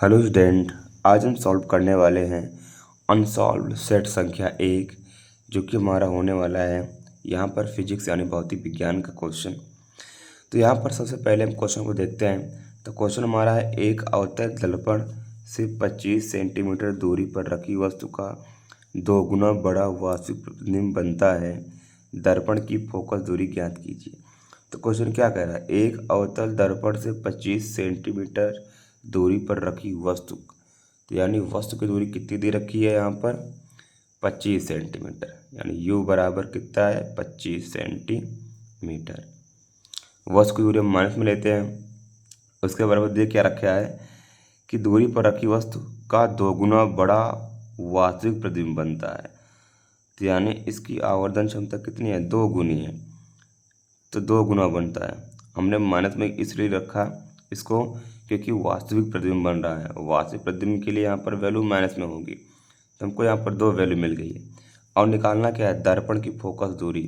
Hello student, आज हम solve करने वाले हैं अनसॉल्व्ड सेट संख्या 1 जो कि हमारा होने वाला है यहाँ पर फिजिक्स यानी भौतिक विज्ञान का क्वेश्चन। तो यहाँ पर सबसे पहले हम क्वेश्चन को देखते हैं। तो क्वेश्चन हमारा है, एक अवतल दर्पण से 25 सेंटीमीटर दूरी पर रखी वस्तु का 2 गुना बड़ा वास्तविक प्रतिबिंब बनता है, दर्पण की फोकस दूरी ज्ञात कीजिए। तो क्वेश्चन क्या कह रहा है, एक अवतल दर्पण से 25 सेंटीमीटर दूरी पर रखी वस्तु, तो यानी वस्तु की दूरी कितनी दे रखी है यहाँ पर 25 सेंटीमीटर, यानी u बराबर कितना है 25 सेंटीमीटर। वस्तु की दूरी हम माइनस में लेते हैं, उसके बराबर दे क्या रखा है कि दूरी पर रखी वस्तु का 2 गुना बड़ा वास्तविक प्रतिबिंब बनता है। तो यानी इसकी आवर्धन क्षमता कितनी है, 2 गुनी है, तो 2 गुना बनता है। हमने माइनस में इसलिए रखा इसको क्योंकि वास्तविक प्रतिबिंब बन रहा है। वास्तविक प्रतिबिंब के लिए यहाँ पर वैल्यू माइनस में होगी, तो हमको यहाँ पर 2 वैल्यू मिल गई है। और निकालना क्या है, दर्पण की फोकस दूरी।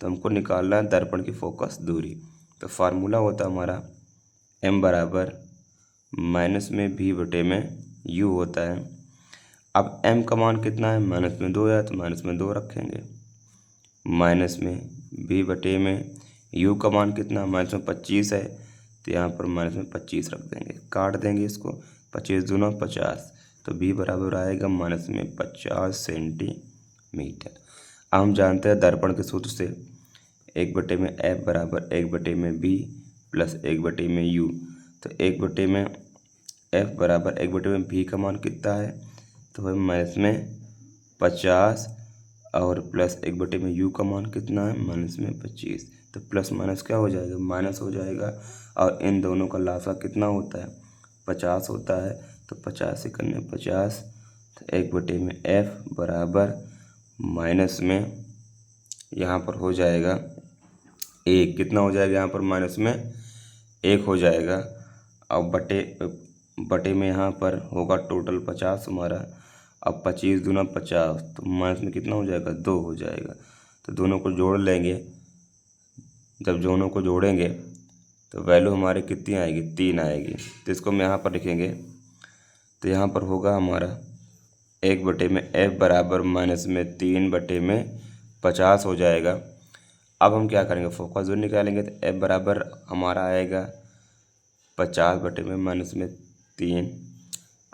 तो हमको निकालना है दर्पण की फोकस दूरी। तो फार्मूला होता है हमारा m बराबर माइनस में v बटे में u होता है। अब m का मान कितना है, माइनस में 2 है, तो माइनस में 2 रखेंगे। माइनस में v बटे में u का मान कितना, माइनस में 25 है, तो यहाँ पर माइनस में 25 रख देंगे, काट देंगे इसको, 25 दूना 50, तो v बराबर आएगा माइनस में 50 सेंटीमीटर। अब हम जानते हैं दर्पण के सूत्र से 1 बटे में f बराबर 1 बटे में v प्लस 1 बटे में u। तो 1 बटे में f बराबर 1 बटे में v का मान कितना है, तो वह माइनस में 50 और प्लस 1 बटे में u का मान कितना है, माइनस में 25। तो प्लस माइनस क्या हो जाएगा, माइनस हो जाएगा। और इन दोनों का लासा कितना होता है, 50 होता है। तो 50 से करने 50, तो 1 बटे में f बराबर माइनस में यहाँ पर हो जाएगा 1, कितना हो जाएगा यहाँ पर माइनस में 1 हो जाएगा। अब बटे में यहाँ पर होगा टोटल 50 हमारा। अब 25 दूना 50, तो माइनस में कितना हो जाएगा, 2 हो जाएगा। तो दोनों को जोड़ लेंगे, जब दोनों को जोड़ेंगे तो वैल्यू हमारी कितनी आएगी, 3 आएगी। तो इसको हम यहाँ पर लिखेंगे, तो यहाँ पर होगा हमारा 1 बटे में f बराबर माइनस में 3 बटे में 50 हो जाएगा। अब हम क्या करेंगे, फोकस दूरी निकालेंगे, तो f बराबर हमारा आएगा 50 बटे में माइनस में 3।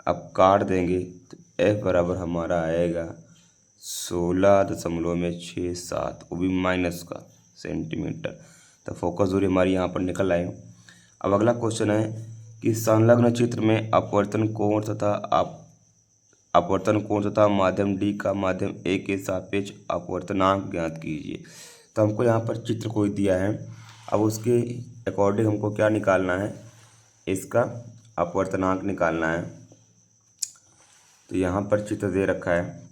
अब काट देंगे तो f बराबर हमारा आएगा 16.67, वो भी माइनस का सेंटीमीटर। तो फोकस दूरी हमारी यहाँ पर निकल आई। अब अगला क्वेश्चन है कि संलग्न चित्र में अपवर्तन कोण तथा माध्यम D का माध्यम A के सापेक्ष अपवर्तनांक ज्ञात कीजिए। तो हमको यहाँ पर चित्र कोई दिया है, अब उसके अकॉर्डिंग हमको क्या निकालना है, इसका अपवर्तनांक निकालना है। तो यहाँ पर चित्र दे रखा है,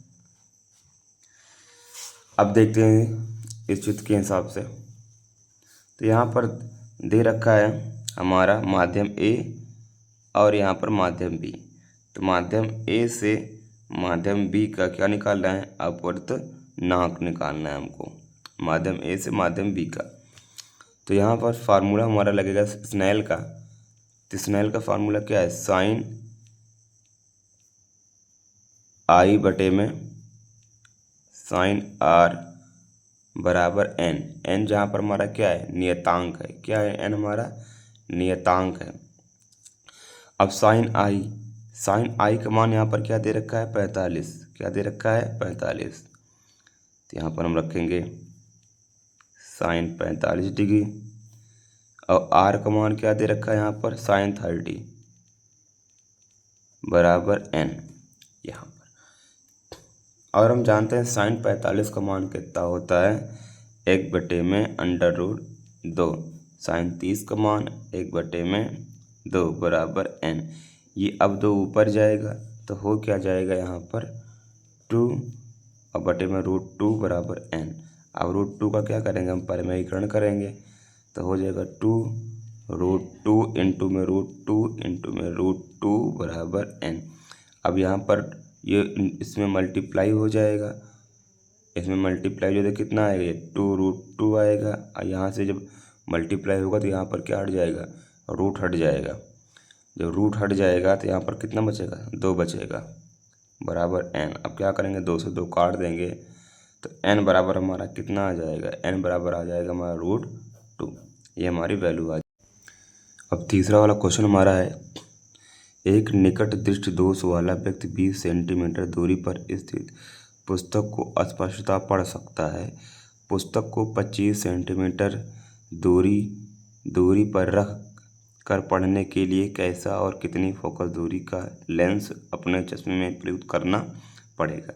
अब देखते हैं इस चित्र के हिसाब से। तो यहाँ पर दे रखा है हमारा माध्यम A और यहाँ पर माध्यम B। तो माध्यम A से माध्यम B का क्या निकालना है, अपवर्तनांक निकालना है हमको, माध्यम A से माध्यम B का। तो यहाँ पर फार्मूला हमारा लगेगा स्नेल का। तो स्नेल का फार्मूला क्या है, साइन I बटे में साइन R बराबर n जहाँ पर हमारा क्या है, नियतांक है। क्या है, n हमारा नियतांक है। अब साइन I का मान यहाँ पर क्या दे रखा है, 45। क्या दे रखा है, 45। तो यहाँ पर हम रखेंगे साइन 45 डिग्री। और R का मान क्या दे रखा है यहाँ पर, साइन 30 बराबर n यहाँ पर। और हम जानते हैं साइन 45 का मान कितना होता है, 1 बटे में √2। साइन 30 का मान 1 बटे में 2 बराबर n। ये अब 2 ऊपर जाएगा तो हो क्या जाएगा यहाँ पर 2 और बटे में √2 बराबर n। अब √2 का क्या करेंगे, हम परिमेयीकरण करेंगे, तो हो जाएगा 2 √2 इंटू में √2 इंटू में √2 बराबर n। अब यहाँ पर ये इसमें मल्टीप्लाई हो जाएगा, इसमें मल्टीप्लाई जो है कितना आएगा, 2√2 आएगा। और यहाँ से जब मल्टीप्लाई होगा तो यहाँ पर क्या हट जाएगा, रूट हट जाएगा। जब रूट हट जाएगा तो यहाँ पर कितना बचेगा, 2 बचेगा, बराबर n। अब क्या करेंगे, 2 से 2 काट देंगे तो n बराबर हमारा कितना आ जाएगा, n बराबर आ जाएगा हमारा √2। ये हमारी वैल्यू आ जाएगी। अब तीसरा वाला क्वेश्चन हमारा है, एक निकट दृष्टि दोष वाला व्यक्ति 20 सेंटीमीटर दूरी पर स्थित पुस्तक को अस्पष्टता पढ़ सकता है। पुस्तक को 25 सेंटीमीटर दूरी पर रख कर पढ़ने के लिए कैसा और कितनी फोकस दूरी का लेंस अपने चश्मे में प्रयुक्त करना पड़ेगा।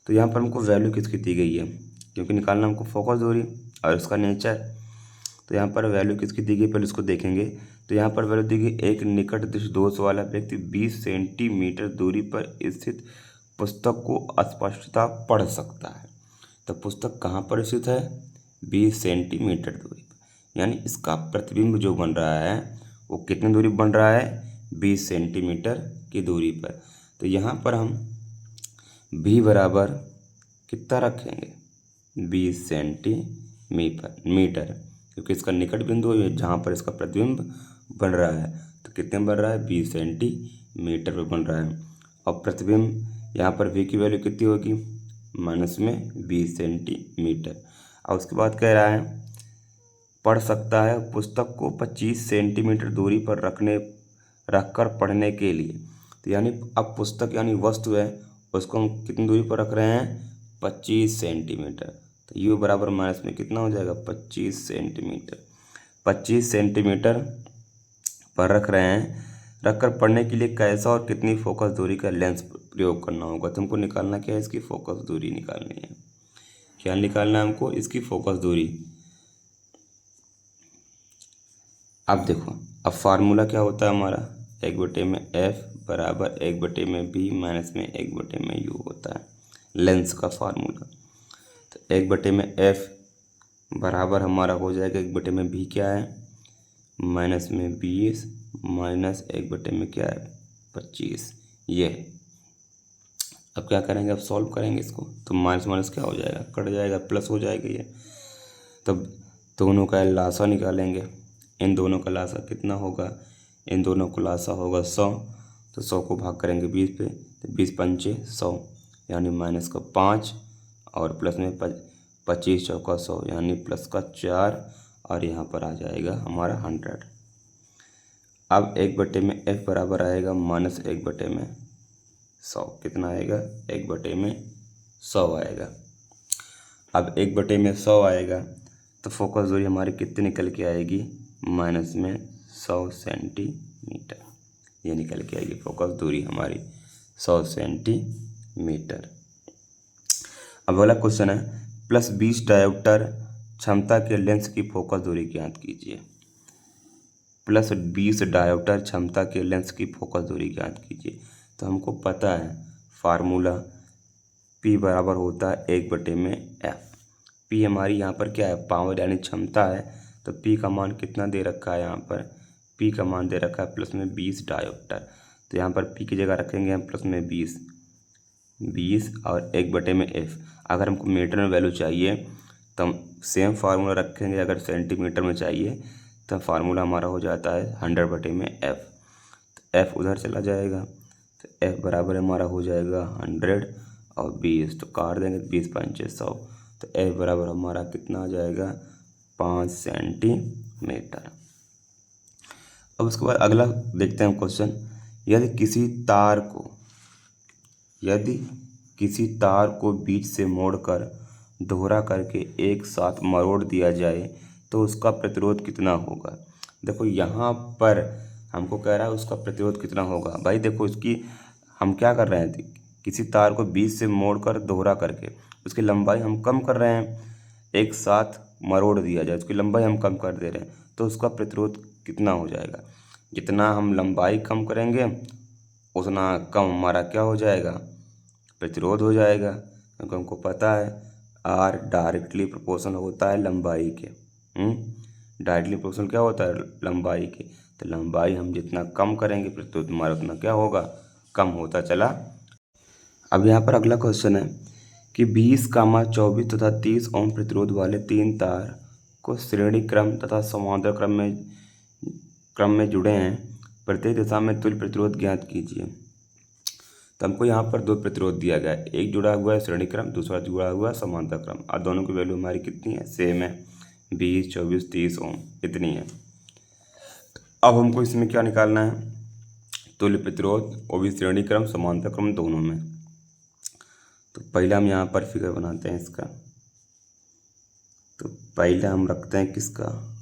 तो यहाँ पर हमको वैल्यू किसकी दी गई है, क्योंकि निकालना हमको फोकस दूरी और इसका नेचर। तो यहाँ पर वैल्यू किसकी दी गई, पहले इसको देखेंगे। तो यहाँ पर वैल्यू दी गई, एक निकट दृष्टि दोष वाला व्यक्ति 20 सेंटीमीटर दूरी पर स्थित पुस्तक को अस्पष्टता पढ़ सकता है। तो पुस्तक कहाँ पर स्थित है, 20 सेंटीमीटर दूरी पर, यानी इसका प्रतिबिंब जो बन रहा है वो कितनी दूरी बन रहा है, 20 सेंटीमीटर की दूरी पर। तो यहाँ पर हम b बराबर कितना रखेंगे, 20 सेंटीमीटर, क्योंकि इसका निकट बिंदु है जहाँ पर इसका प्रतिबिंब बन रहा है। तो कितने बन रहा है, 20 सेंटीमीटर पर बन रहा है। और प्रतिबिंब यहाँ पर v की वैल्यू कितनी होगी, -20 सेंटीमीटर। और उसके बाद कह रहा है पढ़ सकता है पुस्तक को 25 सेंटीमीटर दूरी पर रखकर पढ़ने के लिए। तो यानी अब पुस्तक यानी वस्तु है, उसको हम कितनी दूरी पर रख रहे हैं, 25 सेंटीमीटर। तो u बराबर माइनस में कितना हो जाएगा, 25 सेंटीमीटर। 25 सेंटीमीटर पर रख रहे हैं, रखकर पढ़ने के लिए कैसा और कितनी फोकस दूरी का लेंस प्रयोग करना होगा। तो हमको निकालना क्या है, इसकी फोकस दूरी निकालनी है। क्या निकालना है हमको, इसकी फोकस दूरी। अब देखो, अब फार्मूला क्या होता है हमारा, 1/f बराबर 1/b माइनस में 1/u होता है लेंस का फार्मूला। तो 1/f बराबर हमारा हो जाएगा 1/b क्या है, -20 माइनस 1/में क्या है, 25। ये अब क्या करेंगे, अब सॉल्व करेंगे इसको, तो माइनस माइनस क्या हो जाएगा, कट जाएगा, प्लस हो जाएगा ये। तब दोनों का लासा निकालेंगे, इन दोनों का लासा कितना होगा, इन दोनों का लासा होगा 100। तो 100 को भाग करेंगे 20 पे, तो 20 पंचे 100, यानी माइनस का 5 और प्लस में 25 चौका 100, यानी प्लस का 4, और यहाँ पर आ जाएगा हमारा 100। अब 1/f बराबर आएगा -1/100, कितना आएगा, 1/100 आएगा। अब 1/100 आएगा तो फोकस दूरी हमारी कितनी निकल के आएगी, -100 सेंटीमीटर। ये निकल के आएगी फोकस दूरी हमारी 100 सेंटीमीटर। अब अगला क्वेश्चन है, +20 डायोप्टर क्षमता के लेंस की फोकस दूरी ज्ञात कीजिए। +20 डायोप्टर क्षमता के लेंस की फोकस दूरी ज्ञात कीजिए। तो हमको पता है फार्मूला P बराबर होता है 1/f। P हमारी यहाँ पर क्या है, पावर यानी क्षमता है। तो P का मान कितना दे रखा है, यहाँ पर P का मान दे रखा है +20 डायोप्टर। तो यहाँ पर P की जगह रखेंगे हम +20 और 1/f। अगर हमको मीटर में वैल्यू चाहिए तो हम सेम फार्मूला रखेंगे। अगर सेंटीमीटर में चाहिए तो फार्मूला हमारा हो जाता है 100/f। तो f उधर चला जाएगा, तो f बराबर हमारा हो जाएगा 100 और 20, तो काट देंगे 20 पंचे 100। तो f बराबर हमारा कितना आ जाएगा, 5 सेंटीमीटर। अब उसके बाद अगला देखते हैं क्वेश्चन, यदि किसी तार को बीच से मोड़कर दोहरा करके एक साथ मरोड़ दिया जाए तो उसका प्रतिरोध कितना होगा। देखो यहाँ पर हमको कह रहा है उसका प्रतिरोध कितना होगा। भाई देखो, इसकी हम क्या कर रहे हैं, किसी तार को बीच से मोड़कर दोहरा करके उसकी लंबाई हम कम कर रहे हैं, एक साथ मरोड़ दिया जाए उसकी लंबाई हम कम कर दे रहे हैं, तो उसका प्रतिरोध कितना हो जाएगा। जितना हम लंबाई कम करेंगे उतना कम हमारा क्या हो जाएगा, प्रतिरोध हो जाएगा। क्योंकि हमको पता है R डायरेक्टली प्रोपोर्शनल होता है लंबाई के। डायरेक्टली प्रोपोर्शनल क्या होता है, लंबाई के। तो लंबाई हम जितना कम करेंगे प्रतिरोध हमारा उतना क्या होगा, कम होता चला। अब यहाँ पर अगला क्वेश्चन है कि 20, 24 तथा 30 ओम प्रतिरोध वाले 3 तार को श्रेणी क्रम तथा समांतर क्रम में जुड़े हैं प्रत्येक दिशा में तुल्य प्रतिरोध ज्ञात कीजिए। तो हमको यहाँ पर दो प्रतिरोध दिया गया है, एक जुड़ा हुआ है श्रेणी क्रम, दूसरा जुड़ा हुआ है समांतर क्रम। और दोनों की वैल्यू हमारी कितनी है, सेम है, 20, 24, 30 ओम इतनी है। अब हमको इसमें क्या निकालना है, तुल्य प्रतिरोध, वो भी श्रेणी क्रम समांतर क्रम दोनों में। तो पहले हम यहाँ पर फिगर बनाते हैं इसका। तो पहले हम रखते हैं किसका,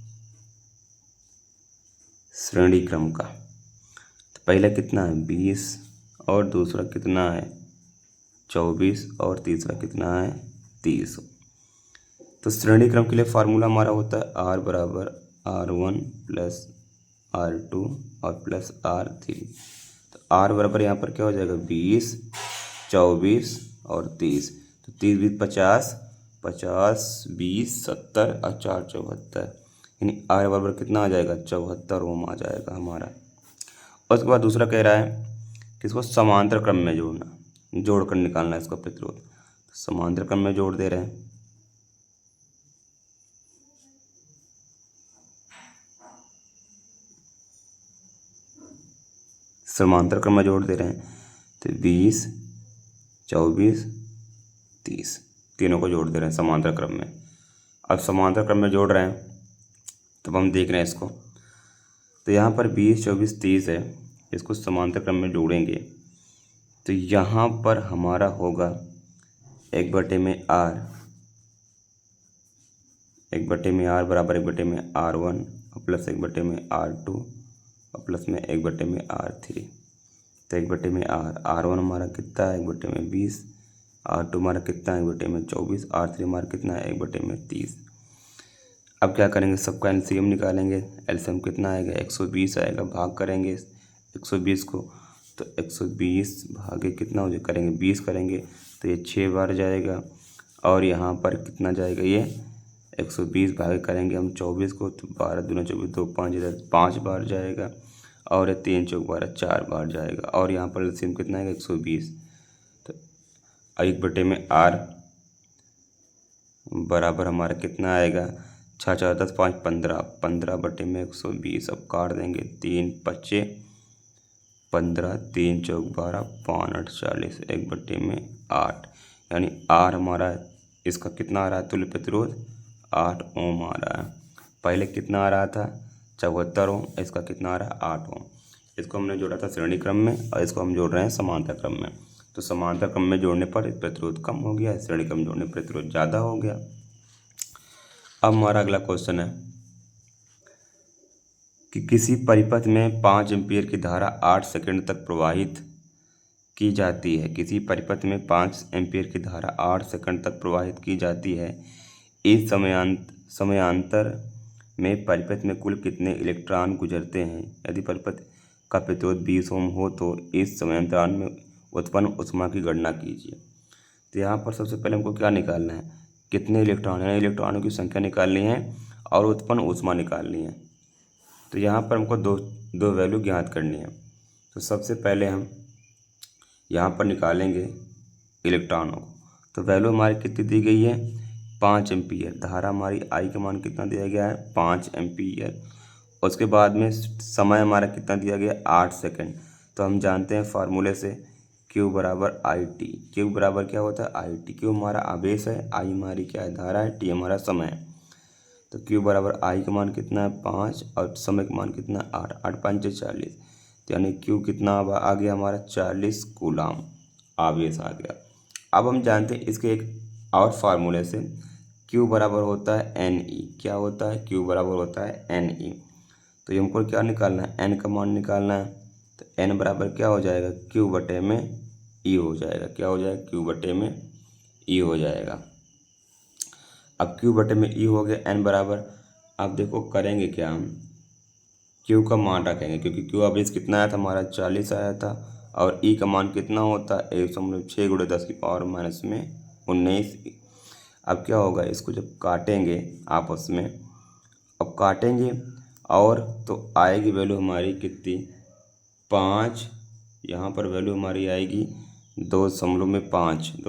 श्रेणी क्रम का। तो पहला कितना है 20 और दूसरा कितना है 24 और तीसरा कितना है 30। तो श्रेणी क्रम के लिए फार्मूला हमारा होता है R बराबर R1 प्लस R2 और प्लस R3। तो R बराबर यहाँ पर क्या हो जाएगा 20, 24 और 30। तो 30 20 50, 50 20 70 और 4 74, यानी R बराबर कितना आ जाएगा 74 ओम आ जाएगा हमारा। और उसके बाद दूसरा कह रहा है कि इसको समांतर क्रम में जोड़ना, जोड़कर निकालना है इसका प्रतिरोध। तो समांतर क्रम में जोड़ दे रहे हैं। समांतर क्रम में जोड़ दे रहे हैं। तो 20, 24, 30 तीनों को जोड़ दे रहे हैं समांतर क्रम में। अब समांतर क्रम में जोड़ रहे हैं, तब हम देख रहे हैं इसको। तो यहाँ पर 20, 24, 30 है, इसको समांतर क्रम में जोड़ेंगे तो यहाँ पर हमारा होगा 1/r, 1/r बराबर 1/r1 और प्लस 1/r2 और प्लस में 1/r3। तो 1/r, R1 हमारा कितना है 1/20, R2 हमारा कितना है 1/24, R3 हमारा कितना है 1/30। अब क्या करेंगे, सबका एलसीएम निकालेंगे। एलसीएम कितना आएगा 120 आएगा, भाग करेंगे 120 को। तो 120 भागे कितना हो जाए, करेंगे 20 करेंगे तो ये 6 बार जाएगा। और यहाँ पर कितना जाएगा, ये 120 भागे करेंगे हम 24 को, तो 12 दूना 24, 2 5 इधर 5 बार जाएगा। और ये 3 चौक 12 4 बार जाएगा। और यहाँ पर एलसीएम कितना आएगा 120। तो 1/r बराबर हमारा कितना आएगा 6 4 10 5 15, 15/120। अब काट देंगे 3 5 15, 3 चौक 12 5 8 40, 1/8। यानी R हमारा इसका कितना आ रहा है तुल्य प्रतिरोध 8 ओम आ रहा है। पहले कितना आ रहा था 74 ओम, इसका कितना आ रहा है 8 ओम। इसको हमने जोड़ा था श्रेणी क्रम में और इसको हम जोड़ रहे हैं समांतर क्रम में। तो समांतर क्रम में जोड़ने पर प्रतिरोध कम हो गया, श्रेणी क्रम जोड़ने पर प्रतिरोध ज़्यादा हो गया। अब हमारा अगला क्वेश्चन है कि किसी परिपथ में 5 एम्पीयर की धारा 8 सेकंड तक प्रवाहित की जाती है। किसी परिपथ में 5 एम्पीयर की धारा 8 सेकंड तक प्रवाहित की जाती है। इस समयांतर में परिपथ में कुल कितने इलेक्ट्रॉन गुजरते हैं। यदि परिपथ का प्रतिरोध 20 ओम हो तो इस समयांतराल में उत्पन्न ऊष्मा की गणना कीजिए। तो यहाँ पर सबसे पहले हमको क्या निकालना है, कितने इलेक्ट्रॉन है, इलेक्ट्रॉनों की संख्या निकालनी है और उत्पन्न ऊष्मा निकालनी है। तो यहाँ पर हमको दो वैल्यू ज्ञात करनी है। तो सबसे पहले हम यहाँ पर निकालेंगे इलेक्ट्रॉनों को। तो वैल्यू हमारी कितनी दी गई है 5 एम्पीयर। धारा हमारी आई का मान कितना दिया गया है 5 एम्पीयर। उसके बाद में समय हमारा कितना दिया गया 8 सेकंड। तो हम जानते हैं फार्मूले से Q बराबर IT। Q बराबर क्या होता है IT। Q हमारा आवेश है, I हमारी क्या है धारा है, T हमारा समय है। तो Q बराबर I का मान कितना है 5 और समय का मान कितना है 8, 8 5 40। तो यानी Q कितना आ गया हमारा 40 कूलाम आवेश आ गया। अब हम जानते हैं इसके एक और फार्मूले से Q बराबर होता है NE। क्या होता है Q बराबर होता है NE। तो हमको क्या निकालना है N का मान निकालना है। तो N बराबर क्या हो जाएगा Q बटे में E हो जाएगा। क्या हो जाएगा Q बटे में E हो जाएगा। अब Q बटे में E हो गया N बराबर। अब देखो करेंगे क्या हम Q का मान रखेंगे क्योंकि Q आवेश कितना आया था हमारा 40 आया था और E का मान कितना होता है 1/6 × 10⁻⁻19। अब क्या होगा इसको जब काटेंगे आपस में, अब काटेंगे और तो आएगी वैल्यू हमारी कितनी 5। यहाँ पर वैल्यू हमारी आएगी 2.5 ×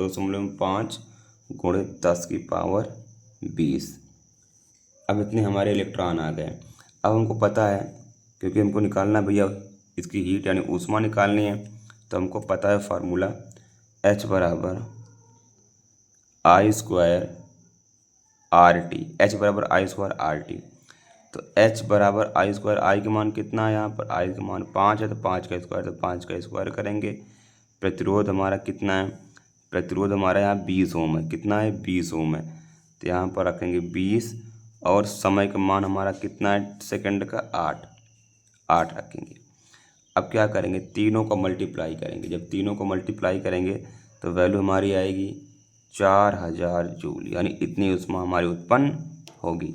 10⁻20। अब इतने हमारे इलेक्ट्रॉन आ गए। अब हमको पता है क्योंकि हमको निकालना भैया इसकी हीट यानी ऊष्मा निकालनी है, तो हमको पता है फार्मूला H बराबर आई स्क्वायर आर टी। एच बराबर आई स्क्वायर आर टी। तो H बराबर आई स्क्वायर, आई का मान कितना है यहाँ पर, आई का मान 5 है, तो 5 का स्क्वायर, तो 5 का स्क्वायर करेंगे। प्रतिरोध हमारा कितना है, प्रतिरोध हमारा यहाँ 20 ओम है। कितना है, 20 ओम है। तो यहाँ पर रखेंगे 20 और समय का मान हमारा कितना है सेकंड का, 8 रखेंगे। अब क्या करेंगे, तीनों को मल्टीप्लाई करेंगे। जब तीनों को मल्टीप्लाई करेंगे तो वैल्यू हमारी आएगी 4000 जूल, यानी इतनी ऊष्मा हमारी उत्पन्न होगी।